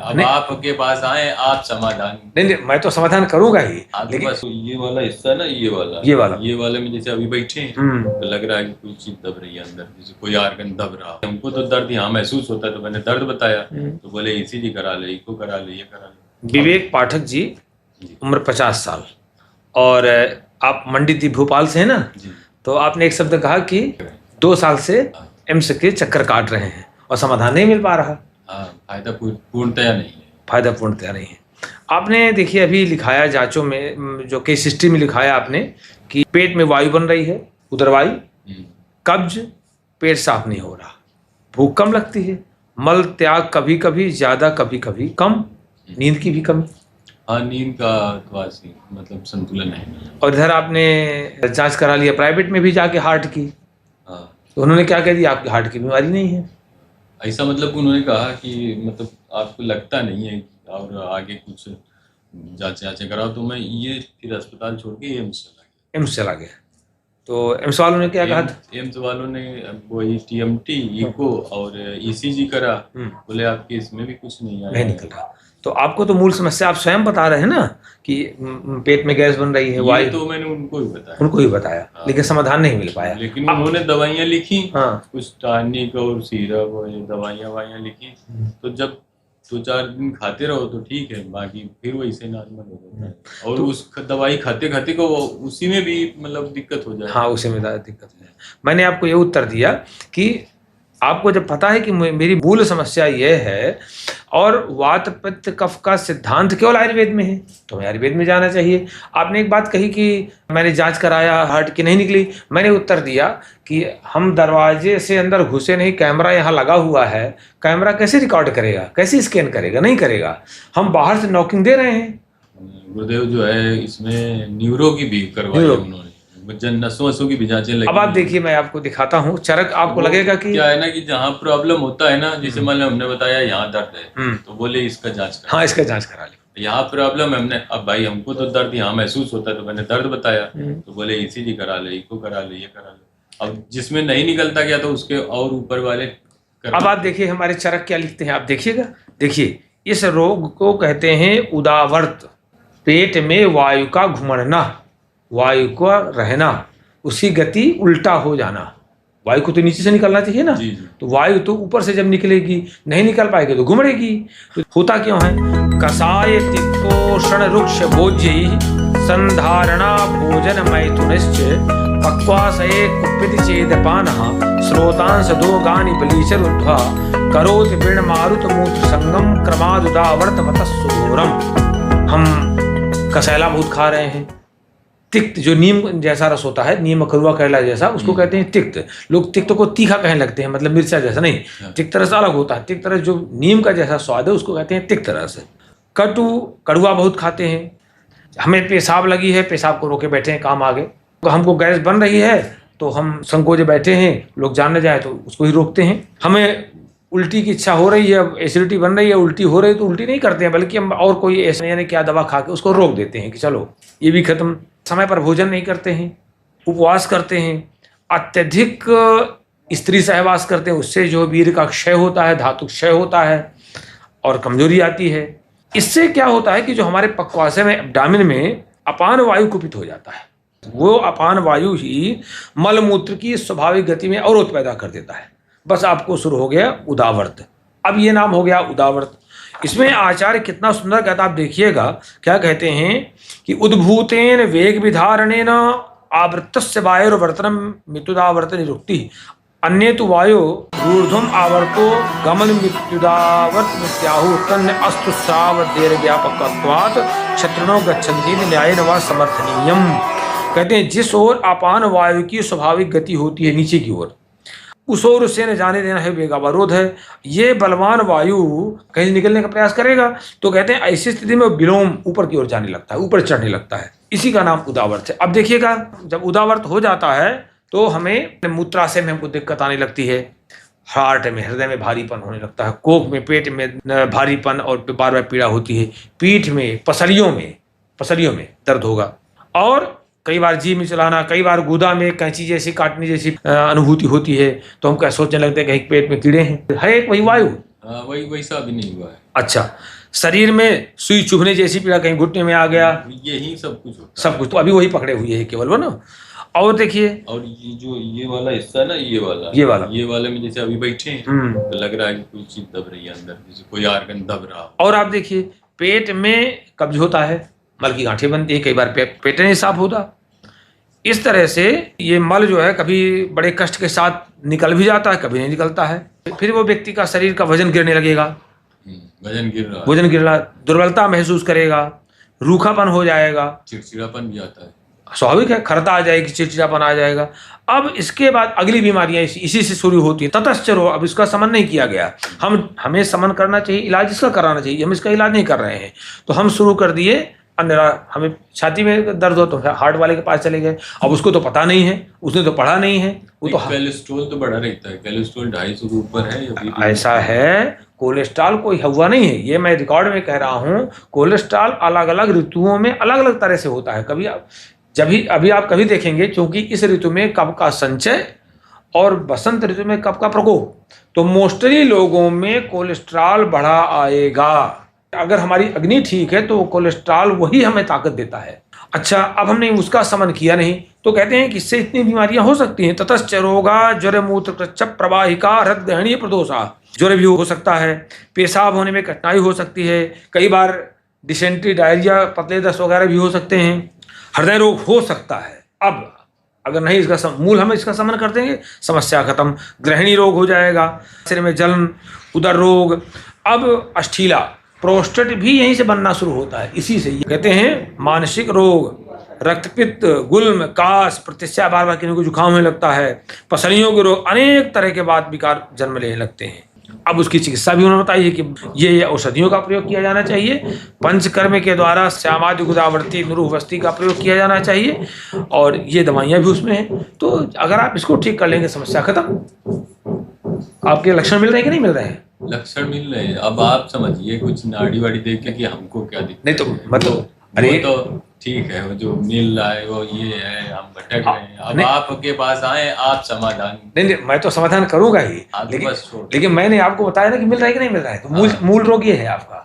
अब आपके पास आए, आप समाधान नहीं, मैं तो समाधान करूंगा ही, लेकिन बस ये वाला हिस्सा ना, ये वाले में जैसे अभी बैठे हैं तो लग रहा है कि कोई चीज दब रही है अंदर, जैसे कोई आर्गन दब रहा। हमको तो दर्द यहाँ महसूस होता है, तो मैंने दर्द बताया तो बोले ईसीजी करा ले, इको करा ले, ये करा ले। विवेक पाठक जी, उम्र 50 साल, और आप मंडी भोपाल से है ना? तो आपने एक शब्द कहा कि 2 साल से एम्स के चक्कर काट रहे हैं और समाधान नहीं मिल पा रहा। फायदा पूर्णतया नहीं है। फायदा पूर्णतया नहीं है। आपने देखिए अभी लिखाया जांचों में, जो केस हिस्ट्री में लिखाया आपने कि पेट में वायु बन रही है, उदरवायु, कब्ज, पेट साफ नहीं हो रहा, भूख कम लगती है, मल त्याग कभी कभी ज्यादा, कभी कभी कम, नींद की भी कमी। हाँ, नींद का मतलब संतुलन है। और इधर आपने जांच करा लिया प्राइवेट में भी जाके हार्ट की। तो उन्होंने क्या कह दिया? आपकी हार्ट की बीमारी नहीं है। ऐसा मतलब उन्होंने कहा कि मतलब आपको लगता नहीं है, और आगे कुछ जांचें कराओ। तो मैं ये फिर अस्पताल छोड़ के एम्स चला गया। तो एम्स वालों ने क्या कहा? एम्स वालों ने वही टीएमटी, इको और ईसीजी करा। बोले आपके इसमें भी कुछ नहीं आया, नहीं निकल रहा। तो आपको तो मूल समस्या आप स्वयं बता रहे हैं ना कि पेट में गैस बन रही है, वायु। तो मैंने उनको ही बताया। हाँ। लेकिन समाधान नहीं मिल पाया। लेकिन उन्होंने दवाइयाँ लिखी। हाँ। कुछ टॉनिक और सिरप और दवाइयाँ लिखी। तो जब 2-4 दिन खाते रहो तो ठीक है, बाकी फिर वही से नॉर्मल हो जाता है। और उस दवाई खाते खाते को उसी में भी मतलब दिक्कत हो जाए। हाँ, उसी में ज़्यादा दिक्कत हो जाए। मैंने आपको ये उत्तर दिया कि आपको जब पता है कि मेरी मूल समस्या ये है और वात पित्त कफ का सिद्धांत केवल आयुर्वेद में है, तो हमें आयुर्वेद में जाना चाहिए। आपने एक बात कही कि मैंने जांच कराया, हार्ट की नहीं निकली। मैंने उत्तर दिया कि हम दरवाजे से अंदर घुसे नहीं, कैमरा यहाँ लगा हुआ है, कैमरा कैसे रिकॉर्ड करेगा, कैसे स्कैन करेगा? नहीं करेगा। हम बाहर से नॉकिंग दे रहे हैं। गुरुदेव जो है इसमें न्यूरो की भी करवाई उन्होंने, नसों की भी जांचें लगी। अब आप देखिए, मैं आपको दिखाता हूँ चरक, आपको लगेगा कि क्या है ना कि जहाँ प्रॉब्लम होता है ना, जैसे मान लो हमने बताया यहाँ दर्द है, तो बोले इसका जांच करा। हाँ, इसका जांच करा ली। यहाँ प्रॉब्लम है, हमने अब भाई हमको तो दर्द यहाँ महसूस होता है, तो मैंने दर्द बताया तो बोले ईसीजी करा ले, इको करा ले, ये करा ले। अब जिसमें नहीं निकलता गया तो उसके और ऊपर वाले अब आप देखिए हमारे चरक क्या लिखते हैं, आप देखिएगा। देखिए, इस रोग को कहते हैं उदावर्त, पेट में वायु का घुमड़ना, वायु का रहना, उसकी गति उल्टा हो जाना। वायु को तो नीचे से निकलना चाहिए ना। तो वायु तो ऊपर से जब निकलेगी, नहीं निकल पाएगी तो घुमड़ेगी। तो होता क्यों है? कषाय तिक्तोषण रुक्ष भोज्यैः संधारणा भोजन मैथुनश्च पक्वाशये कुपित चेदपानः श्रोतांस दोगानि बलीचरुद्ध्वा करोति वृण मारुत मूत्र संगम क्रमादुदावर्त मतः सुघोरम। हम कसेला बहुत खा रहे हैं। तिक्त जो नीम जैसा रस होता है, नीम करुआ करेला जैसा, उसको कहते हैं तिक्त। लोग तिक्त को तीखा कहने लगते हैं, मतलब मिर्चा जैसा नहीं। तिक्त रस अलग होता है। तिक्त रस जो नीम का जैसा स्वाद है उसको कहते हैं तिक्त रस। कड़ुआ बहुत खाते हैं। हमें पेशाब लगी है, पेशाब को रोके बैठे हैं, काम आगे। तो हमको गैस बन रही है तो हम संकोचे बैठे हैं, लोग जानने जाए तो उसको ही रोकते हैं। हमें उल्टी की इच्छा हो रही है, एसिडिटी बन रही है, उल्टी हो रही है तो उल्टी नहीं करते हैं, बल्कि हम और कोई ऐसे यानी क्या दवा खा के उसको रोक देते हैं कि चलो ये भी खत्म। समय पर भोजन नहीं करते हैं, उपवास करते हैं, अत्यधिक स्त्री सहवास करते हैं, उससे जो वीर्य का क्षय होता है, धातु क्षय होता है और कमजोरी आती है। इससे क्या होता है कि जो हमारे पक्वाशय में, एब्डामिन में अपान वायु कुपित हो जाता है। वो अपान वायु ही मलमूत्र की स्वाभाविक गति में अवरोध पैदा कर देता है। बस आपको शुरू हो गया उदावर्त। अब ये नाम हो गया उदावर्त। इसमें आचार्य कितना सुंदर कहता, आप देखिएगा क्या कहते हैं कि उद्भूतेन वेग विधारणेन आवृत्तस्य वायुर्वर्तनम मृत्युदावर्त निरुक्ति अन्ये तु वायु ऊर्ध्वम आवर्तो गमन मृत्युदावर्त मित्याहु तन्न अस्तु सावधेर व्यापकत्वात् क्षत्रिणो गच्छन्ति न्यायेन वा समर्थनीयम। कहते हैं जिस ओर अपान वायु की स्वाभाविक गति होती है नीचे की ओर, उस ओर उसे न जाने देना है वेगावरोध है। ये बलवान वायु कहीं निकलने का प्रयास करेगा तो कहते हैं ऐसी स्थिति में विलोम ऊपर की ओर जाने लगता है, ऊपर चढ़ने लगता है। इसी का नाम उदावर्त है। अब देखिएगा, जब उदावर्त हो जाता है तो हमें मूत्राशय में हमको दिक्कत आने लगती है, हार्ट में, हृदय में भारीपन होने लगता है, कोख में, पेट में भारीपन और बार बार पीड़ा होती है, पीठ में, पसलियों में दर्द होगा, और कई बार जी में चलाना, कई बार गुदा में कैंची जैसी काटने जैसी अनुभूति होती है। तो हम क्या सोचने लगते हैं कहीं पेट में कीड़े हैं। है एक वही वायु, वही वैसा भी नहीं हुआ है। अच्छा, शरीर में सुई चुभने जैसी पीड़ा, कहीं घुटने में आ गया, यही सब कुछ होता सब कुछ तो अभी वही पकड़े हुए है केवल वो ना। और देखिए, और ये जो ये वाला हिस्सा है ना, ये वाले में जैसे अभी बैठे हैं तो लग रहा है कि कोई चीज दब रही है अंदर, जैसे कोई आर्गन दब रहा हो। और आप देखिए, पेट में कब्ज होता है, मल की गांठें बनती है, कई बार पेट नहीं साफ होता। इस तरह से ये मल जो है कभी बड़े कष्ट के साथ निकल भी जाता है, कभी नहीं निकलता है। फिर वो व्यक्ति का शरीर का वजन गिरने लगेगा, वजन गिर रहा, दुर्बलता महसूस करेगा, रूखापन हो जाएगा, चिड़चिड़ापन भी आता है, स्वाभाविक है, खरता आ जाएगी, चिड़चिड़ापन आ जाएगा। अब इसके बाद अगली बीमारियां इसी से शुरू होती हैं। ततश्चरो, अब इसका समन नहीं किया गया, हमें समन करना चाहिए, इलाज इसका कराना चाहिए, हम इसका इलाज नहीं कर रहे हैं, तो हम शुरू कर दिए हमें छाती में दर्द हो तो हार्ट वाले के पास चले गए। अब उसको तो पता नहीं है, उसने तो पढ़ा नहीं है, वो तो कोलेस्ट्रॉल तो बढ़ा रहता है, कोलेस्ट्रॉल 250 के ऊपर है। ऐसा है, कोलेस्ट्रॉल कोई हुआ नहीं है, ये मैं रिकॉर्ड में कह रहा हूँ। कोलेस्ट्रॉल अलग अलग ऋतुओं में अलग अलग तरह से होता है। कभी अभी आप कभी देखेंगे, क्योंकि इस ऋतु में कब का संचय और बसंत ऋतु में कब का प्रकोप, तो मोस्टली लोगों में कोलेस्ट्रॉल बढ़ा आएगा। अगर हमारी अग्नि ठीक है तो कोलेस्ट्रॉल वही हमें ताकत देता है। अच्छा, अब हमने उसका समन किया नहीं, तो कहते हैं कि इससे इतनी बीमारियां हो सकती हैं। ततश्च रोगा ज्वर मूत्र प्रच्छप प्रवाहिका हृदय प्रदोषा, ज्वर भी हो सकता है, पेशाब होने में कठिनाई हो सकती है, कई बार डिसेंट्री, डायरिया, पतले दस्त वगैरह भी हो सकते हैं, हृदय रोग हो सकता है। अब अगर नहीं इसका मूल हम इसका समन कर देंगे, समस्या खत्म। गृहिणी रोग हो जाएगा, शरीर में जलन, उदर रोग। अब अष्ठीला, प्रोस्टेट भी यहीं से बनना शुरू होता है, इसी से। कहते हैं मानसिक रोग, रक्तपित्त, गुल्म, कास, प्रतिस्या, बार बार किसी को जुकाम होने लगता है, पसलियों के रोग, अनेक तरह के बाद विकार जन्म लेने लगते हैं। अब उसकी चिकित्सा भी उन्होंने बताई है कि ये औषधियों का प्रयोग किया जाना चाहिए, पंचकर्म के द्वारा श्यामादि गुदावर्ती नुरूहवस्ती का प्रयोग किया जाना चाहिए, और ये दवाइयाँ भी उसमें हैं। तो अगर आप इसको ठीक कर लेंगे, समस्या खत्म। आपके लक्षण मिल रहे हैं कि नहीं मिल रहे हैं? लक्षण मिल रहे हैं। अब आप समझिए, कुछ नाड़ी वाड़ी देख के कि हमको क्या दिक्कत नहीं, तो मतलब अरे तो ठीक है, वो जो मिल रहा है वो ये है, हम भटक रहे हैं। अब आपके पास आए, आप समाधान नहीं, मैं तो समाधान करूंगा ही, लेकिन मैंने आपको बताया ना कि मिल रहा है कि नहीं मिल रहा है, तो मूल रोग ये है आपका।